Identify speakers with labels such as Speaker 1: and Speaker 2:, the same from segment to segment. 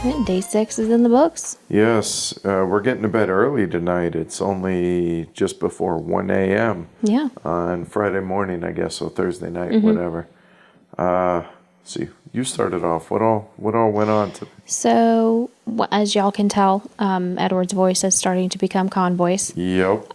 Speaker 1: And day 6 is in the books.
Speaker 2: Yes, we're getting to bed early tonight. It's only just before 1 a.m.
Speaker 1: Yeah.
Speaker 2: On Friday morning, I guess, so Thursday night, whatever. See, you started off. What all went on today?
Speaker 1: So, as y'all can tell, Edward's voice is starting to become Con voice.
Speaker 2: Yep.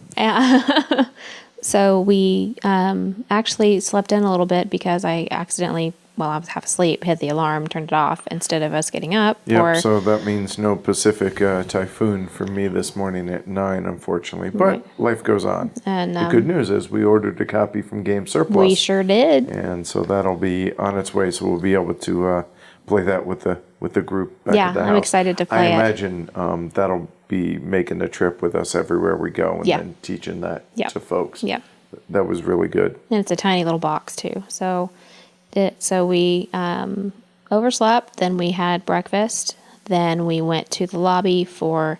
Speaker 1: So we actually slept in a little bit because I accidentally, while I was half asleep, hit the alarm, turned it off instead of us getting up.
Speaker 2: Yep, so that means no Pacific typhoon for me this morning at 9, unfortunately. But life goes on.
Speaker 1: And
Speaker 2: the good news is we ordered a copy from Game Surplus.
Speaker 1: we sure did.
Speaker 2: And so that'll be on its way, so we'll be able to play that with the group back at the house.
Speaker 1: I'm excited to play
Speaker 2: I imagine that'll be making the trip with us everywhere we go and then teaching that to folks.
Speaker 1: Yeah.
Speaker 2: That was really good.
Speaker 1: And it's a tiny little box, too. So we overslept, then we had breakfast, then we went to the lobby for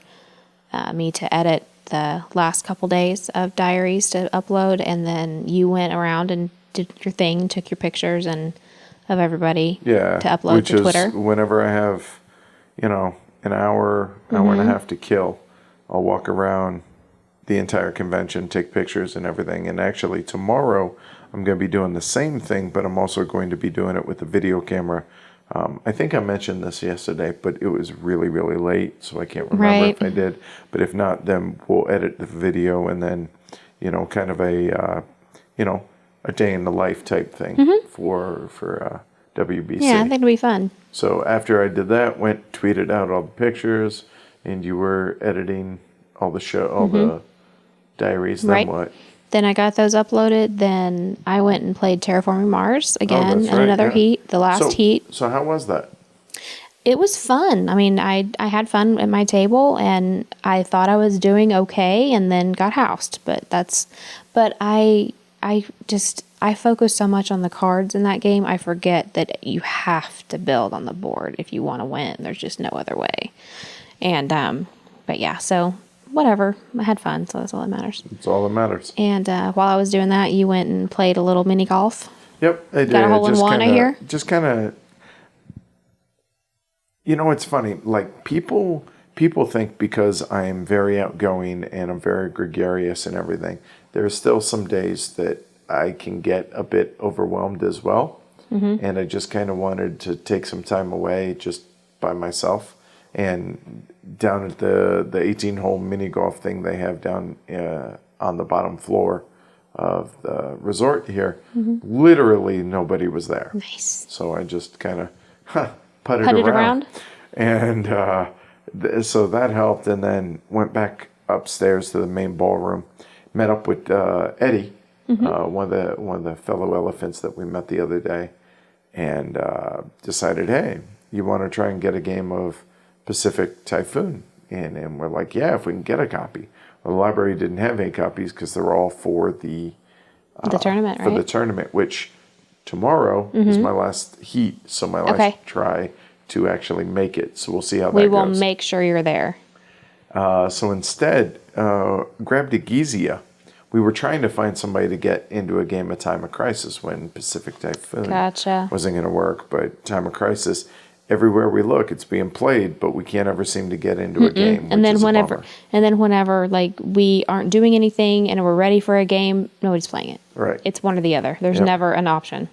Speaker 1: me to edit the last couple days of diaries to upload, and then you went around and did your thing, took your pictures and of everybody to upload to Twitter.
Speaker 2: Which is whenever I have, an hour and a half to kill, I'll walk around the entire convention, take pictures and everything. And actually tomorrow I'm going to be doing the same thing, but I'm also going to be doing it with a video camera. I think I mentioned this yesterday, but it was really, really late, so I can't remember if I did. But if not, then we'll edit the video and then, kind of a day in the life type thing for WBC.
Speaker 1: Yeah, I think it'll be fun.
Speaker 2: So after I did that, tweeted out all the pictures, and you were editing all the diaries. Then what?
Speaker 1: Then I got those uploaded. Then I went and played Terraforming Mars again in another heat, the last heat.
Speaker 2: So how was that?
Speaker 1: It was fun. I mean, I had fun at my table, and I thought I was doing okay, and then got housed. But I focus so much on the cards in that game, I forget that you have to build on the board if you want to win. There's just no other way. And but yeah, so whatever. I had fun, so that's all that matters.
Speaker 2: That's all that matters.
Speaker 1: And while I was doing that, you went and played a little mini golf.
Speaker 2: Yep, I did.
Speaker 1: Got a hole in one, I hear.
Speaker 2: Just kind of. It's funny. Like people think because I am very outgoing and I'm very gregarious and everything, there's still some days that I can get a bit overwhelmed as well. And I just kind of wanted to take some time away just by myself. And down at the 18-hole mini golf thing they have down on the bottom floor of the resort here, literally nobody was there.
Speaker 1: Nice.
Speaker 2: So I just kind of putted around. And so that helped, and then went back upstairs to the main ballroom, met up with Eddie, one of the fellow elephants that we met the other day, and decided, hey, you want to try and get a game of Pacific Typhoon? And we're like, yeah, if we can get a copy. Well, the library didn't have any copies because they're all for the
Speaker 1: tournament,
Speaker 2: for the tournament, which tomorrow is my last heat, so my last try to actually make it. So we'll see how that goes.
Speaker 1: We will make sure you're there.
Speaker 2: So instead, grabbed a Gizia. We were trying to find somebody to get into a game of Time of Crisis when Pacific Typhoon wasn't going to work. But Time of Crisis, everywhere we look, it's being played, but we can't ever seem to get into a game.
Speaker 1: And then whenever like we aren't doing anything and we're ready for a game, nobody's playing it.
Speaker 2: Right.
Speaker 1: It's one or the other. There's never an option.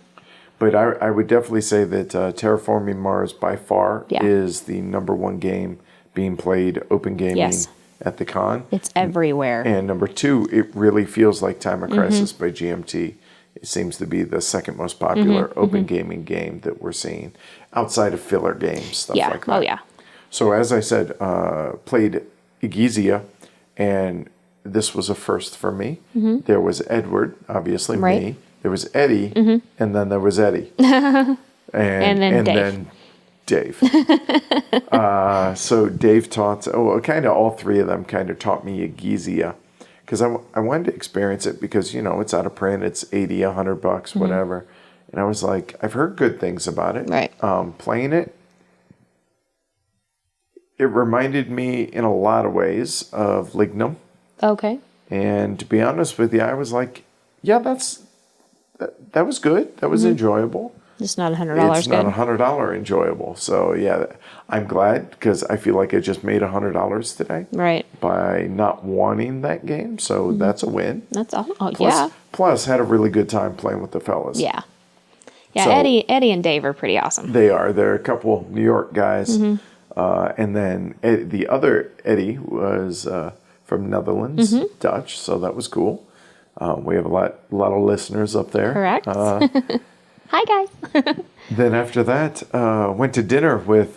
Speaker 2: But I would definitely say that Terraforming Mars by far is the number one game being played open gaming at the con.
Speaker 1: It's everywhere.
Speaker 2: And number two, it really feels like Time of Crisis by GMT. It seems to be the second most popular open gaming game that we're seeing outside of filler games, stuff like that.
Speaker 1: Oh, yeah.
Speaker 2: So as I said, played Igizia, and this was a first for me. There was Edward, obviously me. There was Eddie, and then there was Eddie. and then Dave. So Dave taught, kind of all three of them kind of taught me Igizia. Because I wanted to experience it because, it's out of print. It's $80, $100, whatever. And I was like, I've heard good things about it.
Speaker 1: Right.
Speaker 2: Playing it, it reminded me in a lot of ways of Lignum.
Speaker 1: Okay.
Speaker 2: And to be honest with you, I was like, yeah, that was good. That was enjoyable.
Speaker 1: Just not $100
Speaker 2: It's not
Speaker 1: good.
Speaker 2: $100 enjoyable. So yeah, I'm glad because I feel like I just made $100 today
Speaker 1: Right.
Speaker 2: by not wanting that game. So that's a win.
Speaker 1: That's all. Oh,
Speaker 2: Plus,
Speaker 1: yeah.
Speaker 2: plus had a really good time playing with the fellas.
Speaker 1: Yeah. Yeah,
Speaker 2: So-
Speaker 1: Eddie and Dave are pretty awesome.
Speaker 2: They're a couple New York guys.
Speaker 1: Mm-hmm.
Speaker 2: And then the other Eddie was from Netherlands,
Speaker 1: Mm-hmm.
Speaker 2: Dutch. So that was cool. We have a lot of listeners up there.
Speaker 1: Correct. Hi, guys.
Speaker 2: Then after that, went to dinner with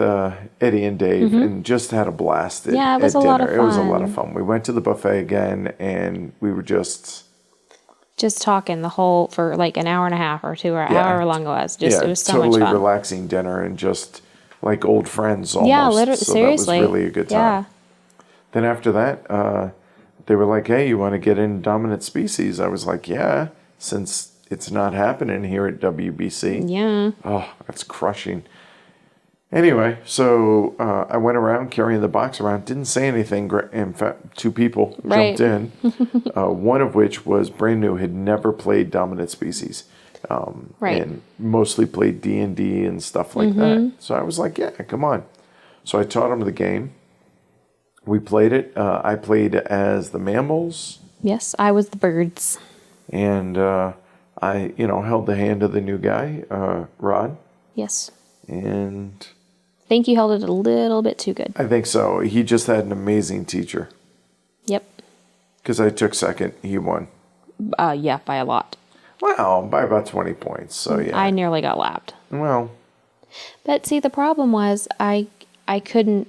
Speaker 2: Eddie and Dave and just had a blast.
Speaker 1: Yeah, it was
Speaker 2: at
Speaker 1: a lot
Speaker 2: dinner.
Speaker 1: of
Speaker 2: It was a lot
Speaker 1: fun.
Speaker 2: of fun. We went to the buffet again, and we were just
Speaker 1: Just talking the whole for like an hour and a half or two or
Speaker 2: Yeah.
Speaker 1: however long it was. Just it was so
Speaker 2: totally
Speaker 1: much fun.
Speaker 2: relaxing dinner and just like old friends almost.
Speaker 1: Yeah, literally.
Speaker 2: So
Speaker 1: Seriously.
Speaker 2: that was really a good time.
Speaker 1: Yeah.
Speaker 2: Then after that, they were like, "Hey, you want to get in Dominant Species?" I was like, "Yeah," since it's not happening here at WBC.
Speaker 1: Yeah.
Speaker 2: Oh, that's crushing. Anyway, so I went around carrying the box around. Didn't say anything. In fact, two people
Speaker 1: Right.
Speaker 2: jumped in. One of which was brand new, had never played Dominant Species,
Speaker 1: Right.
Speaker 2: and mostly played D&D and stuff like that. So I was like, "Yeah, come on." So I taught him the game. We played it. I played as the mammals,
Speaker 1: Yes, I was the birds.
Speaker 2: and I, held the hand of the new guy, Rod,
Speaker 1: Yes.
Speaker 2: and
Speaker 1: I think you held it a little bit too good.
Speaker 2: I think so. He just had an amazing teacher.
Speaker 1: Yep.
Speaker 2: Because I took second, he won.
Speaker 1: Yeah, by a lot.
Speaker 2: Wow, by about 20 points. So yeah.
Speaker 1: I nearly got lapped.
Speaker 2: Well,
Speaker 1: But see, the problem was I could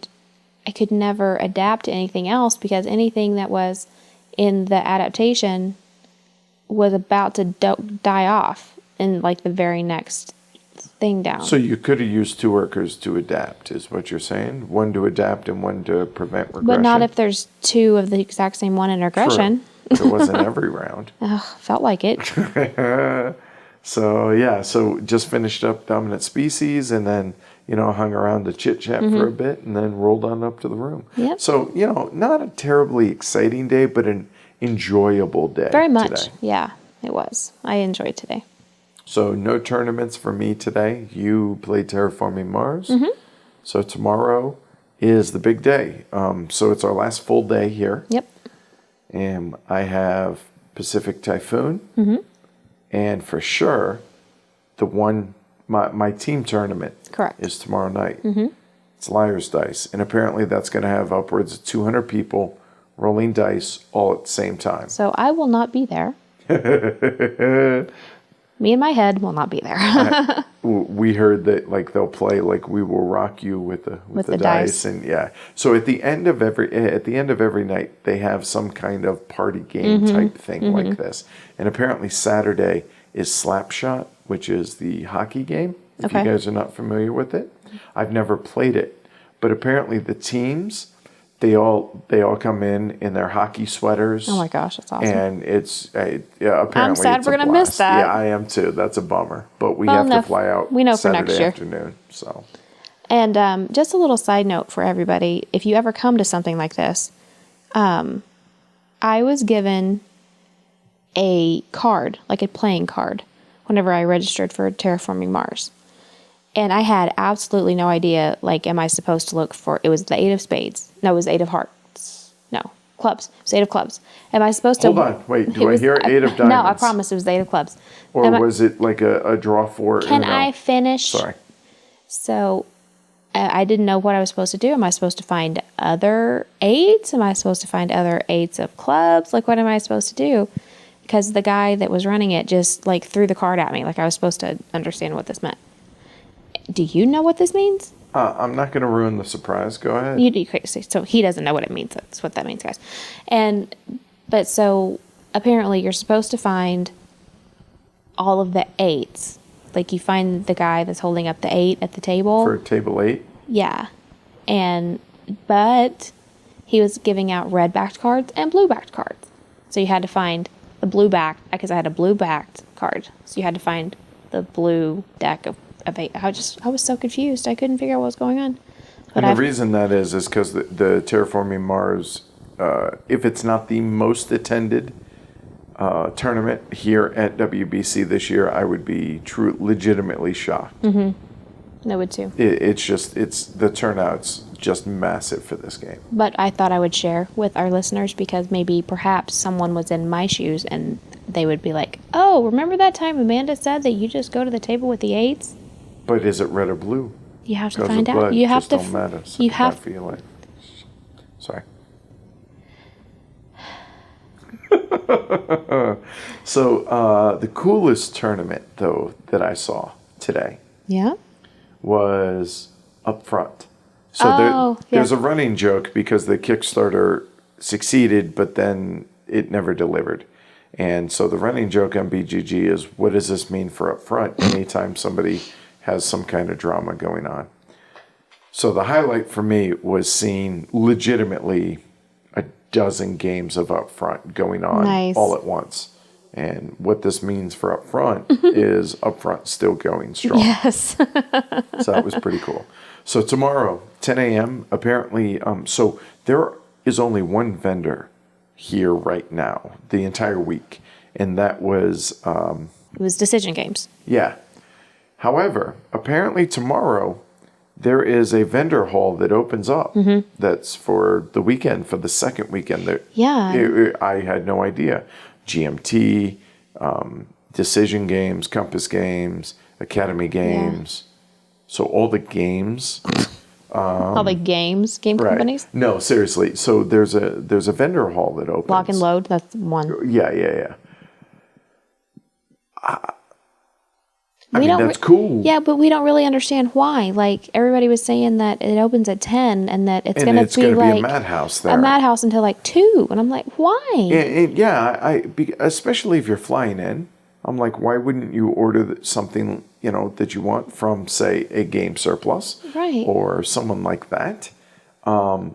Speaker 1: never adapt to anything else because anything that was in the adaptation was about to die off in like the very next thing down.
Speaker 2: so you could have used two workers to adapt, is what you're saying? One to adapt and one to prevent regression.
Speaker 1: but not if there's two of the exact same one in regression.
Speaker 2: True. It wasn't every round.
Speaker 1: Ugh, felt like it.
Speaker 2: So yeah, so just finished up Dominant Species and then, hung around to chit chat for a bit and then rolled on up to the room.
Speaker 1: Yep.
Speaker 2: So, not a terribly exciting day, but an enjoyable day.
Speaker 1: Very much.
Speaker 2: Today.
Speaker 1: Yeah, it was. I enjoyed today.
Speaker 2: So no tournaments for me today. You played Terraforming Mars. So tomorrow is the big day. So it's our last full day here.
Speaker 1: Yep.
Speaker 2: And I have Pacific Typhoon. And for sure, my team tournament
Speaker 1: Correct.
Speaker 2: is tomorrow night. It's Liar's Dice. And apparently that's going to have upwards of 200 people rolling dice all at the same time.
Speaker 1: So I will not be there. Me and my head will not be there.
Speaker 2: We heard that they'll play We Will Rock You with the dice. And yeah. So at the end of every night they have some kind of party game type thing like this. And apparently Saturday is Slapshot, which is the hockey game. If
Speaker 1: Okay.
Speaker 2: you guys are not familiar with it. I've never played it. But apparently the teams, they all come in their hockey sweaters.
Speaker 1: Oh my gosh, that's awesome.
Speaker 2: And it's apparently
Speaker 1: I'm sad
Speaker 2: it's
Speaker 1: we're
Speaker 2: a
Speaker 1: gonna miss
Speaker 2: blast.
Speaker 1: that.
Speaker 2: Yeah, I am too. That's a bummer. But we
Speaker 1: Well,
Speaker 2: have
Speaker 1: no,
Speaker 2: to fly out.
Speaker 1: we know for
Speaker 2: Saturday
Speaker 1: next year.
Speaker 2: afternoon. So
Speaker 1: And just a little side note for everybody: if you ever come to something like this, I was given a card, like a playing card, whenever I registered for Terraforming Mars. And I had absolutely no idea, am I supposed to look for, it was the 8 of spades. No, it was 8 of hearts. No, clubs. It was 8 of clubs. Am I supposed to...
Speaker 2: hold on. Wait, do
Speaker 1: It
Speaker 2: I
Speaker 1: was-
Speaker 2: hear 8 of diamonds?
Speaker 1: No, I promise it was 8 of clubs.
Speaker 2: Or
Speaker 1: Am I-
Speaker 2: was it like a draw for...
Speaker 1: Can I finish?
Speaker 2: Sorry.
Speaker 1: So I didn't know what I was supposed to do. Am I supposed to find other 8s? Am I supposed to find other 8s of clubs? What am I supposed to do? Because the guy that was running it just threw the card at me. I was supposed to understand what this meant. Do you know what this means?
Speaker 2: I'm not going to ruin the surprise. Go ahead.
Speaker 1: You do crazy. So he doesn't know what it means. That's what that means, guys. But so apparently you're supposed to find all of the 8s. You find the guy that's holding up the 8 at the table.
Speaker 2: For table 8?
Speaker 1: Yeah. But he was giving out red backed cards and blue backed cards. So you had to find the blue backed, because I had a blue backed card. So you had to find the blue deck of 8. I was so confused. I couldn't figure out what was going on. But
Speaker 2: And the reason that is because the Terraforming Mars, if it's not the most attended tournament here at WBC this year, I would be legitimately shocked.
Speaker 1: I would too.
Speaker 2: It's the turnout's just massive for this game.
Speaker 1: But I thought I would share with our listeners because maybe perhaps someone was in my shoes and they would be like, oh, remember that time Amanda said that you just go to the table with the eights?
Speaker 2: But is it red or blue?
Speaker 1: You have to
Speaker 2: Because
Speaker 1: find
Speaker 2: the
Speaker 1: out.
Speaker 2: blood
Speaker 1: You have
Speaker 2: just
Speaker 1: to.
Speaker 2: don't matter. So
Speaker 1: You
Speaker 2: I
Speaker 1: have.
Speaker 2: feel like. Sorry. So the coolest tournament though that I saw today
Speaker 1: Yeah.
Speaker 2: was up front. So
Speaker 1: Oh,
Speaker 2: there's
Speaker 1: yeah.
Speaker 2: a running joke because the Kickstarter succeeded, but then it never delivered. And so the running joke on BGG is, what does this mean for up front anytime somebody has some kind of drama going on? So the highlight for me was seeing legitimately a dozen games of up front going on
Speaker 1: Nice.
Speaker 2: all at once. And what this means for up front is up front still going strong.
Speaker 1: Yes.
Speaker 2: So that was pretty cool. So tomorrow, 10 a.m., apparently, so there is only one vendor here right now, the entire week. And that was,
Speaker 1: It was decision games.
Speaker 2: yeah. However, apparently tomorrow, there is a vendor hall that opens up that's for the weekend, for the second weekend.
Speaker 1: Yeah.
Speaker 2: I had no idea. GMT, decision games, compass games, academy games. So all the games.
Speaker 1: All the game companies.
Speaker 2: No, seriously. So there's a vendor hall that opens.
Speaker 1: Lock and load. That's one.
Speaker 2: Yeah. I
Speaker 1: We
Speaker 2: mean,
Speaker 1: don't
Speaker 2: that's cool.
Speaker 1: Yeah, but we don't really understand why. Like everybody was saying that it opens at 10 and that it's
Speaker 2: And
Speaker 1: going
Speaker 2: it's
Speaker 1: to
Speaker 2: going
Speaker 1: be
Speaker 2: to be
Speaker 1: like
Speaker 2: a madhouse there.
Speaker 1: a madhouse until like 2, and I'm like, why?
Speaker 2: Especially if you're flying in, I'm like, why wouldn't you order something that you want from, say, a Game Surplus,
Speaker 1: Right.
Speaker 2: or someone like that, so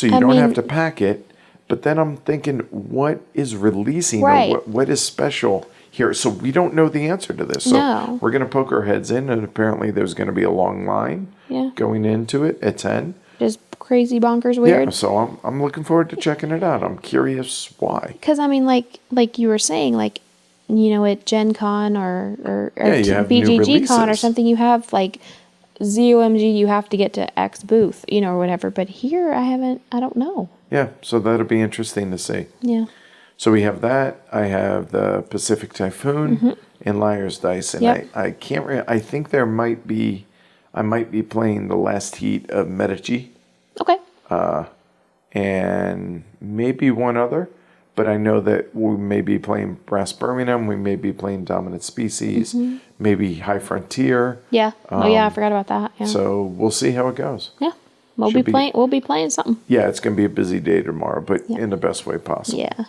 Speaker 2: you don't have to pack it. But then I'm thinking, what is releasing?
Speaker 1: Right.
Speaker 2: Or what is special here? So we don't know the answer to this. So
Speaker 1: No.
Speaker 2: we're going to poke our heads in, and apparently there's going to be a long line
Speaker 1: Yeah.
Speaker 2: going into it at 10.
Speaker 1: Just crazy bonkers weird.
Speaker 2: Yeah, so I'm looking forward to checking it out. I'm curious why.
Speaker 1: Because I mean, like you were saying, like at Gen Con or
Speaker 2: you have new
Speaker 1: BGG Con or
Speaker 2: releases.
Speaker 1: something, you have like ZOMG. You have to get to X booth, or whatever. But here, I don't know.
Speaker 2: Yeah, so that'll be interesting to see.
Speaker 1: Yeah.
Speaker 2: So we have that. I have the Pacific Typhoon and Liar's Dice, and
Speaker 1: Yep.
Speaker 2: I can't. I think I might be playing the last heat of Medici,
Speaker 1: Okay.
Speaker 2: and maybe one other. But I know that we may be playing Brass Birmingham. We may be playing Dominant Species. Maybe High Frontier.
Speaker 1: Yeah. I forgot about that. Yeah.
Speaker 2: So we'll see how it goes.
Speaker 1: Yeah. We'll
Speaker 2: Should
Speaker 1: be playing. We'll be playing something.
Speaker 2: Yeah, it's going to be a busy day tomorrow, but in the best way possible.
Speaker 1: Yeah.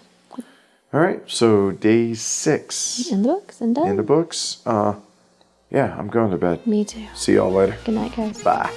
Speaker 2: All right, so day 6
Speaker 1: In the books and done.
Speaker 2: in the books. Yeah, I'm going to bed.
Speaker 1: Me too.
Speaker 2: See y'all later.
Speaker 1: Good night, guys.
Speaker 2: Bye.